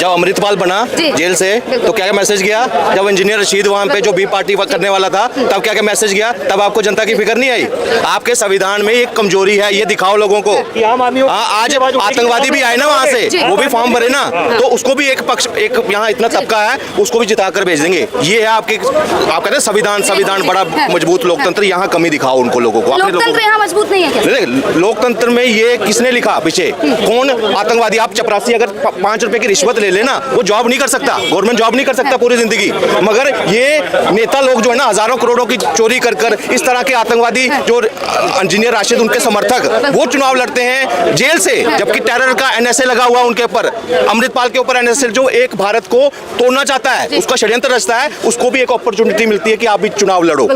जब अमृतपाल बना जेल से तो क्या क्या मैसेज गया, जब इंजीनियर रशीद वहाँ पे जो बी पार्टी करने वाला था तब क्या क्या मैसेज गया, तब आपको जनता की फिक्र नहीं आई। आपके संविधान में एक कमजोरी है, ये दिखाओ लोगों को। आज आतंकवादी भी आए ना वहाँ से, वो भी फॉर्म भरे ना, तो उसको भी एक पक्ष, एक यहाँ इतना तबका है उसको भी जिता कर भेज देंगे। ये है आपके, आप कहते हैं संविधान बड़ा मजबूत लोकतंत्र, यहाँ कमी दिखाओ उनको लोगों को। लोकतंत्र यहाँ मजबूत नहीं है। लोकतंत्र में ये किसने लिखा पीछे, कौन आतंकवादी? आप चपरासी अगर 5 रुपए की रिश्वत ले लेना, वो जॉब नहीं कर सकता, गवर्नमेंट जॉब नहीं कर सकता पूरी जिंदगी। मगर ये नेता लोग जो है ना, हजारों करोड़ों की चोरी कर इस तरह के आतंकवादी जो इंजीनियर राशिद उनके समर्थक, वो चुनाव लड़ते हैं जेल से, जबकि टेरर का एनएसए लगा हुआ उनके ऊपर, अमृतपाल के ऊपर एनएसए, जो एक भारत को तोड़ना चाहता है, उसका षड्यंत्र रचता है, उसको भी एक अपॉर्चुनिटी मिलती है कि आप भी चुनाव लड़ो।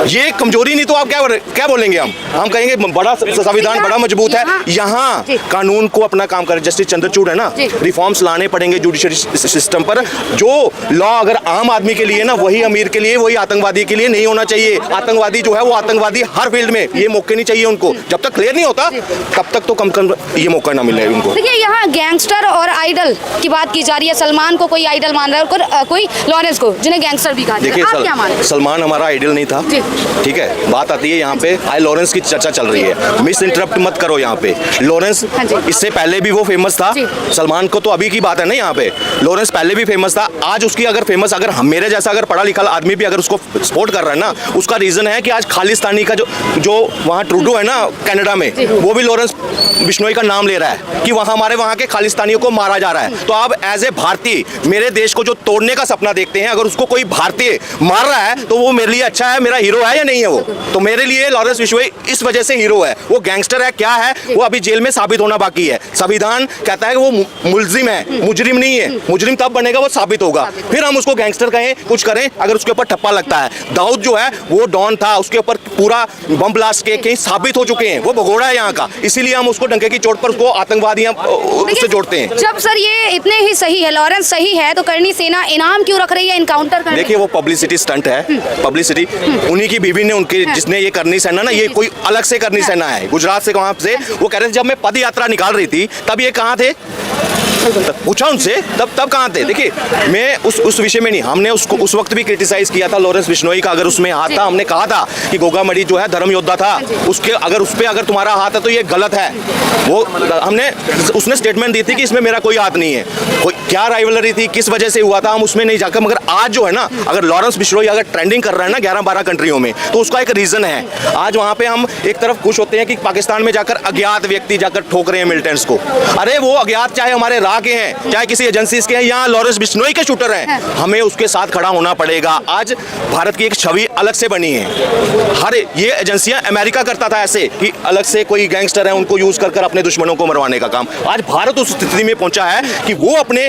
ये कमजोरी नहीं तो आप क्या बोलेंगे? हम कहेंगे बड़ा संविधान बड़ा मजबूत है। यहाँ कानून को अपना काम करे। जस्टिस चंद्रचूड़ है ना, रिफॉर्म्स लाने पड़ेंगे जुडिशरी सिस्टम पर। जो लॉ अगर आम आदमी के लिए ना, वही अमीर के लिए, वही आतंकवादी के लिए नहीं होना चाहिए। आतंकवादी जो है वो आतंकवादी हर फील्ड में, ये मौके नहीं चाहिए उनको। जब तक क्लियर नहीं होता तब तक तो कम ये मौका ना मिले उनको। देखिए यहाँ गैंगस्टर और आइडल की बात की जा रही है। सलमान को कोई आइडल मान रहा है और कोई लॉरेंस को, जिन्हें गैंगस्टर भी कहा जाता है। आप क्या मानते हैं? सलमान हमारा आइडल नहीं था, ठीक है। बात आती है यहाँ पे आई लॉरेंस की चर्चा चल रही है, मिस इंटरप्ट मत करो यहाँ पे। लॉरेंस इससे पहले भी वो फेमस था, सलमान को तो अभी की बात है ना यहाँ पे। लॉरेंस पहले भी फेमस था, आज उसकी अगर फेमस, अगर मेरे जैसा अगर पढ़ा लिखा आदमी भी अगर उसको सपोर्ट कर रहा है ना, उसका रीजन है कि आज खालिस्तानी का जो वहाँ ट्रूडो है ना कनाडा में, वो भी लॉरेंस बिश्नोई का नाम ले रहा है कि वहाँ हमारे वहाँ के खालिस्तानियों को मारा जा रहा है। तो आप एज ए भारतीय मेरे देश को जो तोड़ने का सपना देखते हैं, अगर उसको कोई भारतीय मार रहा है तो वो मेरे लिए अच्छा है, मेरा हीरो है या नहीं है? वो तो मेरे लिए लॉरेंस बिश्नोई इस वजह से हीरो है। वो गैंगस्टर है क्या है, वो अभी जेल में साबित होना बाकी है। संविधान कहता है कि वो मुल्जिम है, मुजरिम नहीं है। मुजरिम तब बनेगा वो साबित होगा, फिर हम उसको गैंगस्टर कहें, कुछ करें, अगर उसके ऊपर ठप्पा लगता है। दाऊद जो है वो डॉन था, उसके ऊपर पूरा बम ब्लास्ट के कहीं साबित हो चुके हैं, वो भगोड़ा है यहाँ का, इसीलिए हम उसको डंके की चोट पर उसको आतंकवादियां उससे जोड़ते हैं। जब सर ये इतने ही सही है, लॉरेंस सही है, तो करनी सेना इनाम क्यों रख रही है इनकाउंटर करने? देखिए वो पब्लिसिटी स्टंट है, पब्लिसिटी। उन्हीं की बीवी ने, उनके जिसने ये करनी सेना ना, ये कोई अलग से करनी सेना है, गुजरात से वहां से। वो कह रहे थे जब मैं पद यात्रा निकाल रही थी तब ये कहाँ थे, पूछा उनसे, तब कहाँ थे? देखिए मैं उस विषय में नहीं, हमने उसको उस वक्त भी क्रिटिसाइज किया था लॉरेंस बिश्नोई का, अगर उसमें हाथ था। हमने कहा था कि गोगा मड़ी जो है धर्म योद्धा था, उसके अगर तुम्हारा हाथ है तो ये गलत है। वो उसने स्टेटमेंट दी थी कि इसमें मेरा कोई हाथ नहीं है। क्या राइवलरी थी, किस वजह से हुआ था, हम उसमें नहीं जाकर। मगर आज जो है ना, अगर लॉरेंस बिश्नोई अगर ट्रेंडिंग कर रहा है ना 11-12 कंट्रियों में, तो उसका एक रीजन है। आज वहाँ पे हम एक तरफ खुश होते हैं कि पाकिस्तान में जाकर अज्ञात व्यक्ति जाकर ठोक रहे हैं मिलिटेंट्स को। अरे वो अज्ञात चाहे हमारे राह के हैं, चाहे किसी एजेंसीज के हैं, यहाँ लॉरेंस बिश्नोई के शूटर हैं, हमें उसके साथ खड़ा होना पड़ेगा। आज भारत की एक छवि अलग से बनी है। हर ये एजेंसियां, अमेरिका करता था ऐसे कि अलग से कोई गैंगस्टर है उनको यूज कर अपने दुश्मनों को मरवाने का काम। आज भारत उस स्थिति में पहुंचा है कि वो अपने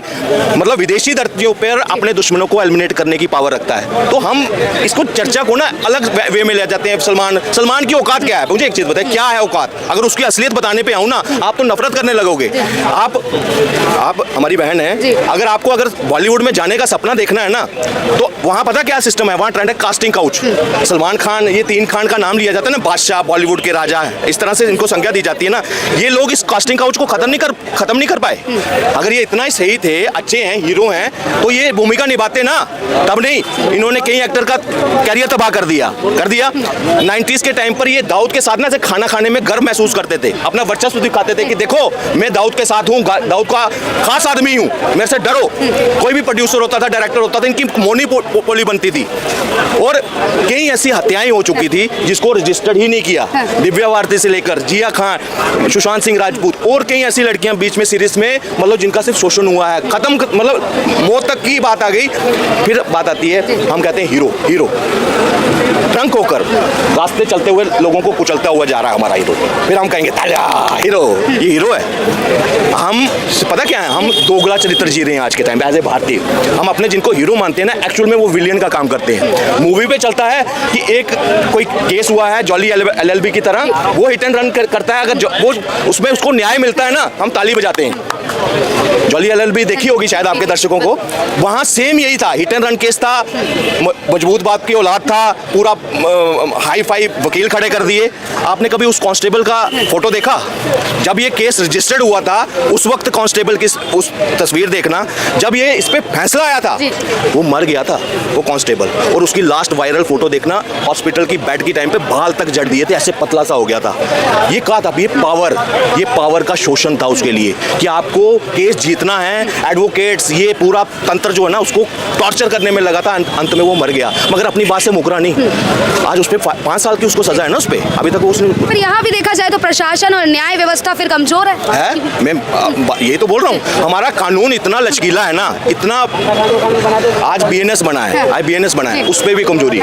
मतलब विदेशी धरतियों पर अपने दुश्मनों को एलिमिनेट करने की पावर रखता है। तो हम इसको चर्चा को ना अलग वे में ले जाते हैं। सलमान की औकात क्या है? मुझे एक चीज बताए, क्या है औकात? अगर उसकी असलियत बताने पे आऊं ना, आप तो नफरत करने लगोगे। आप हमारी बहन है, अगर बॉलीवुड में जाने का सपना देखना है ना, तो वहाँ पता क्या सिस्टम है? वहाँ ट्रेंड है कास्टिंग काउच। सलमान खान, ये 3 खान का नाम लिया जाता है ना, बादशाह, बॉलीवुड के राजा है, इस तरह से इनको संज्ञा दी जाती है ना। ये लोग इस कास्टिंग काउच को खत्म नहीं कर पाए। अगर ये इतना ही सही थे, अच्छे हैं, हीरो हैं, तो ये भूमिका निभाते ना, तब नहीं। इन्होंने कई एक्टर का कैरियर तबाह कर दिया। 90s के टाइम पर ये दाऊद के साथ ना से खाना खाने में गर्व महसूस करते थे, अपना वर्चस्व दिखाते थे कि देखो मैं दाऊद के साथ हूँ, दाऊद का खास आदमी हूँ, मेरे से डरो। कोई भी प्रोड्यूसर होता था, डायरेक्टर होता था, इनकी मोनोपोली बनती थी। और कई ऐसी हत्याएं हो चुकी थी जिसको रजिस्टर्ड ही नहीं किया। दिव्या भारती से लेकर जिया खान, सुशांत सिंह राजपूत और कई ऐसी लड़कियां बीच में सीरीज में मतलब जिनका सिर्फ शोषण हुआ है, खत्म, मतलब मौत तक की बात आ गई। फिर बात आती है, हम कहते हैं हीरो ट्रंक होकर रास्ते चलते हुए लोगों को कुचलता हुआ जा रहा है हमारा हीरो। फिर हम कहेंगे हीरो, ये हीरो है। हम पता क्या है, हम दोगला चरित्र जी रहे हैं आज के टाइम एज ए भारतीय। हम अपने जिनको हीरो मानते हैं ना, एक्चुअल में वो विलियन का काम करते हैं। मूवी पे चलता है कि एक कोई केस हुआ है जॉली LLB की तरह, वो हिट एंड रन करता है। अगर वो उसमें उसको न्याय मिलता है ना, हम ताली बजाते हैं। जॉली LLB देखी होगी शायद आपके दर्शकों को, वहाँ सेम यही था, हिट एंड रन केस था, मजबूत बाप की औलाद था, पूरा हाई फाई वकील खड़े कर दिए। आपने कभी उस कांस्टेबल का फोटो देखा? जब ये केस रजिस्टर्ड हुआ था उस वक्त कांस्टेबल की उस तस्वीर देखना, जब ये इस पे फैसला आया था वो मर गया था वो कांस्टेबल, और उसकी लास्ट वायरल फोटो देखना, हॉस्पिटल की बेड की टाइम पे बाल तक जड़ दिए थे, ऐसे पतला सा हो गया था। ये कहा था ये पावर का शोषण था उसके लिए कि आपको केस जीतना है, एडवोकेट्स ये पूरा तंत्र जो है ना उसको टॉर्चर करने में लगा था, अंत में वो मर गया मगर अपनी बात से मुकरा नहीं। आज उस पे 5 साल की उसको सजा है ना उस पे, अभी तक उसने। पर यहाँ भी देखा जाए तो प्रशासन और न्याय व्यवस्था फिर कमजोर है। मैं ये तो बोल रहा हूँ, हमारा कानून इतना लचकीला है ना, इतना आज BNS बना है, उस पे भी कमजोरी है।